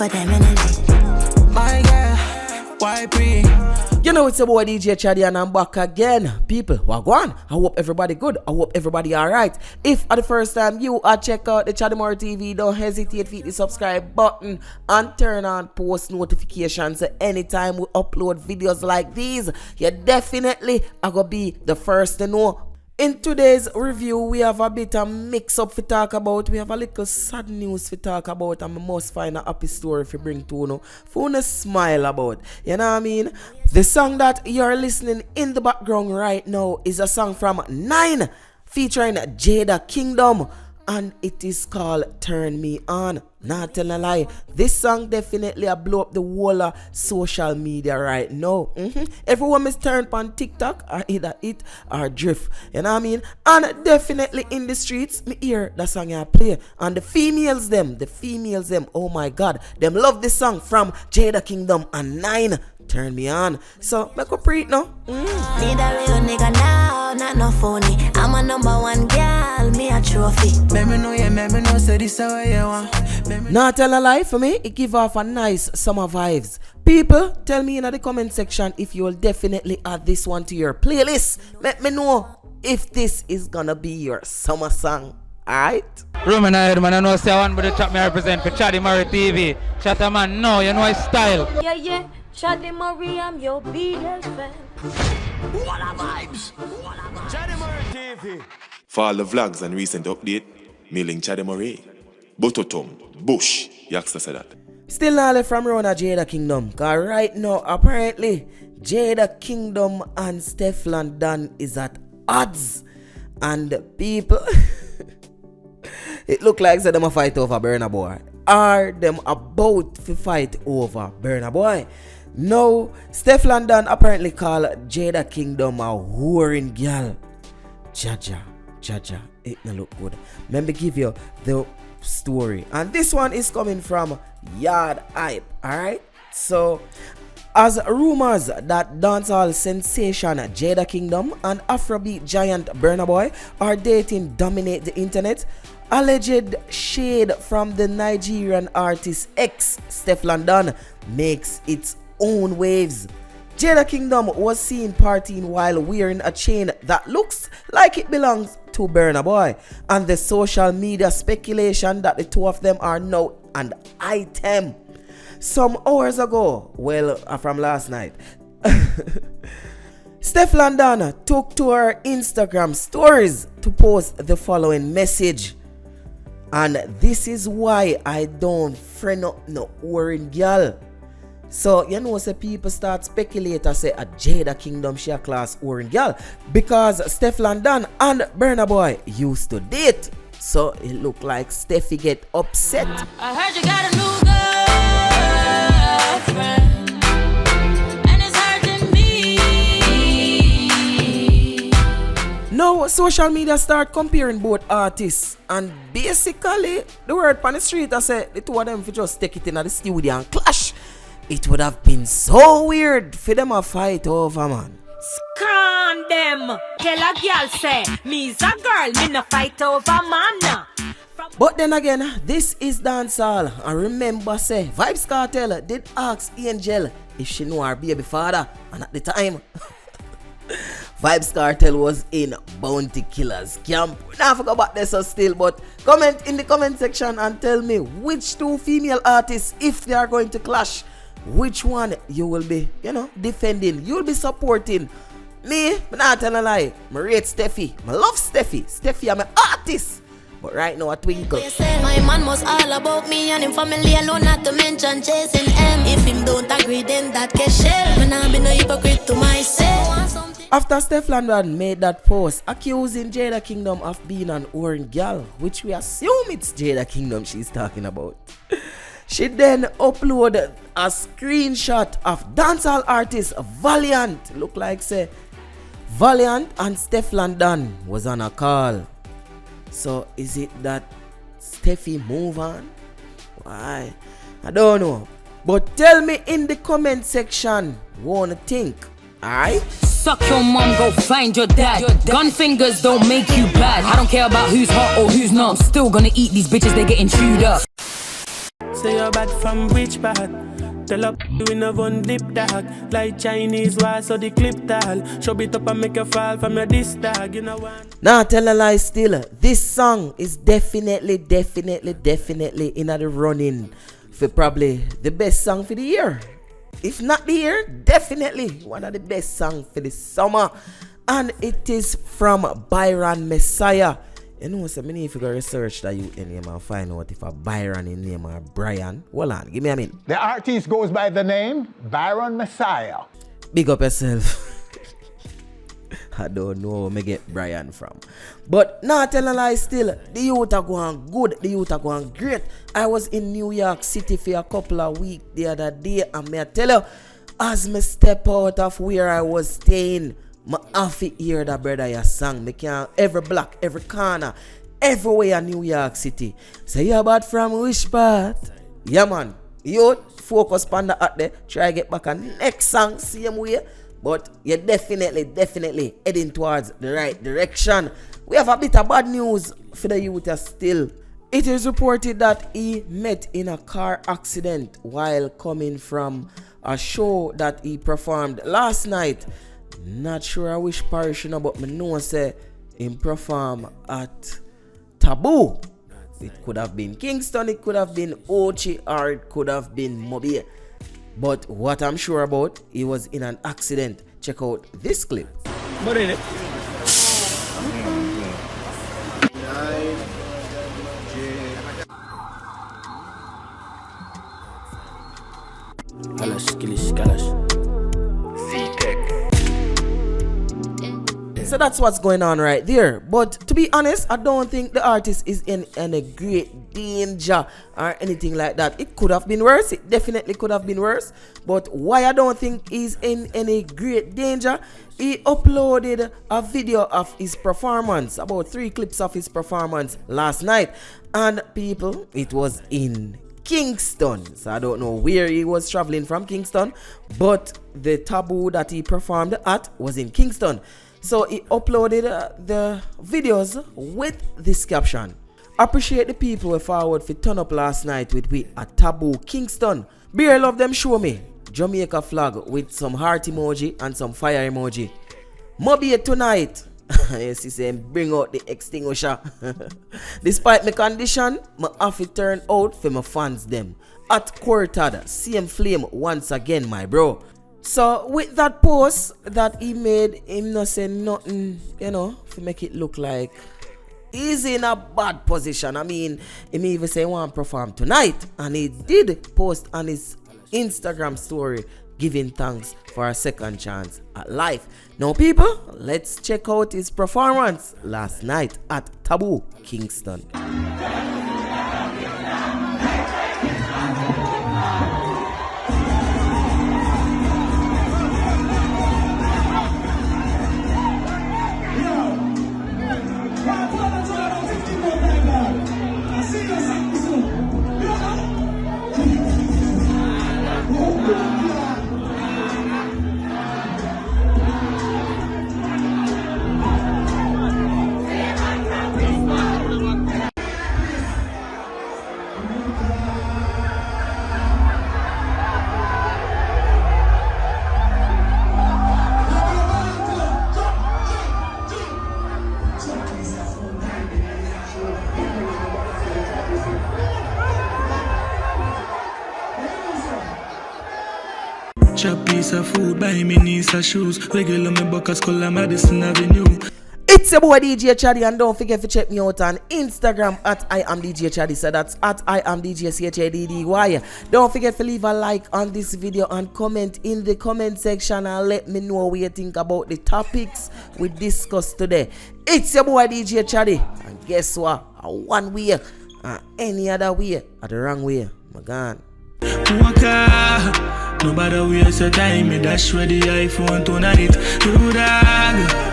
for them energy. My girl, why pre? You know it's your boy DJ Chaddy and I'm back again. People, wagwan. I hope everybody good. I hope everybody alright. If at the first time you are check out the Chaddy More TV, don't hesitate to hit the subscribe button and turn on post notifications so anytime we upload videos like these, you definitely are gonna be the first to know. In today's review, we have a bit of mix-up to talk about. We have a little sad news to talk about, and we must find a happy story to bring to you, for you to smile about. You know what I mean? The song that you're listening in the background right now is a song from 9 featuring Jada Kingdom, and it is called Turn Me On. Not telling a lie, this song definitely a blow up the whole of social media right now. Everyone is turned on TikTok or either it or drift. You know what I mean? And definitely in the streets, me hear that song I play. And the females them, oh my God, them love this song from Jada Kingdom and 9. Turn Me On. So make a pre it now. Need a real nigga now, not no phony. I'm a number one girl, me a trophy. Me know, say this how you want. Not tell a lie for me, it give off a nice summer vibes. People, tell me in the comment section if you will definitely add this one to your playlist. Let me know if this is gonna be your summer song. Alright? Roman ahead, man. I know say one but the top me represent for Chaddy Murray TV. Chatter man, no, you know his style. Yeah. Chaddy Murray, I'm your BL fan. What a vibes! Chaddy Murray TV. For all the vlogs and recent update, mailing Chaddy Murray. Bototom, Bush, Yaxter said that. Still not left from around Jada Kingdom, cause right now apparently Jada Kingdom and Stefflon Don is at odds. And people it look like them a fight over Burna Boy. Are them about to fight over Burna Boy? No, Stefflon Don apparently called Jada Kingdom a whoring girl. Jaja, it no look good. Let me give you the story. And this one is coming from Yard Hype, alright? So, as rumors that dancehall sensation Jada Kingdom and Afrobeat giant Burna Boy are dating dominate the internet, alleged shade from the Nigerian artist ex Stefflon Don makes its own waves. Jada Kingdom was seen partying while wearing a chain that looks like it belongs to Burna Boy, and the social media speculation that the two of them are now an item. Some hours ago, from last night, Stefflon Don took to her Instagram stories to post the following message. And this is why I don't friend up no worrying girl. So, you know, say people start speculate and say a Jada Kingdom she a class worrying girl. Because Stefflon Don and Burna Boy used to date. So, it look like Steffi get upset. I heard you got a new girlfriend, and it's hurting me. Now, social media start comparing both artists. And basically, the word on the street I say the two of them for just take it in the studio and clash. It would have been so weird for them to fight over, man. Scram them. Tell a girl say, me's a girl, me no fight over man. But then again, this is dancehall. And remember say, Vybz Kartel did ask Angel if she knew her baby father. And at the time, Vybz Kartel was in Bounty Killers camp. Now I forgot about this still, but comment in the comment section and tell me which two female artists, if they are going to clash, which one you will be, defending, you'll be supporting. Me not telling a lie. I rate Steffi. I love Steffi. Steffi, I'm an artist. But right now, I twinkle. They say my man must all about me and him family alone, not to mention chasing him. If him don't agree, then that get shell. Man, I be no hypocrite to myself. After Stefflon Don made that post accusing Jada Kingdom of being an orange girl, which we assume it's Jada Kingdom she's talking about, she then uploaded a screenshot of dancehall artist Valiant. Look like say Valiant and Stefflon Don was on a call. So is it that Steffi move on? Why? I don't know. But tell me in the comment section what you think. Alright? Suck your mom, go find your dad. Gun fingers don't make you bad. I don't care about who's hot or who's not. I'm still gonna eat these bitches, they getting chewed up. Say you're bad from which part? Tell up we no one dip dog. Like Chinese wall, so the clip tall. Show it up and make you fall from your disc dog. You know what? Nah, tell a lie still. This song is definitely in the running for probably the best song for the year. If not the year, definitely one of the best songs for the summer. And it is from Byron Messiah. You know, so many if you go research that you in name and find out if a Byron in name or Brian. Hold on, give me a minute. The artist goes by the name Byron Messiah. Big up yourself. I don't know where me get Brian from. But not tell a lie still. The youth are going good. The youth are going great. I was in New York City for a couple of weeks the other day. And me I tell you, as me step out of where I was staying, I have to hear that brother your song. Me can every block, every corner, everywhere in New York City. Say you're bad from which part? Yeah man. Youth, focus on the out there. Try get back on next song same way. But you're definitely heading towards the right direction. We have a bit of bad news for the youth still. It is reported that he met in a car accident while coming from a show that he performed last night. Not sure which parish, but me know say him perform at Taboo. It could have been Kingston, it could have been Ochi, or it could have been Mobile. But what I'm sure about, he was in an accident. Check out this clip. What is it? So that's what's going on right there. But to be honest, I don't think the artist is in any great danger or anything like that. It could have been worse. It definitely could have been worse. But why I don't think he's in any great danger, he uploaded a video of his performance, about 3 clips of his performance last night. And people, it was in Kingston. So I don't know where he was traveling from Kingston, but the Taboo that he performed at was in Kingston. So he uploaded the videos with this caption. Appreciate the people who forward for turn up last night with we at Taboo Kingston. Beer love them show me Jamaica flag with some heart emoji and some fire emoji. Mobile tonight. Yes, he said bring out the extinguisher. Despite my condition, my have to turn out for my fans them. At Quartad, same flame once again, my bro. So with that post that he made, him not say nothing, to make it look like he's in a bad position. I mean, he may even say he want to perform tonight, and he did post on his Instagram story giving thanks for a second chance at life. Now people, let's check out his performance last night at Taboo Kingston. Chop piece of food, buy me niece of shoes. Regular me Buckas, Color Madison Avenue. It's your boy DJ Chaddy, and don't forget to check me out on Instagram at I am DJ Chaddy. So that's at I am DJ CHADDY. Don't forget to leave a like on this video and comment in the comment section and let me know what you think about the topics we discussed today. It's your boy DJ Chaddy, and guess what? One way and any other way are the wrong way. My God. Nobody waste your time, me dash with the iPhone tonight. Do that.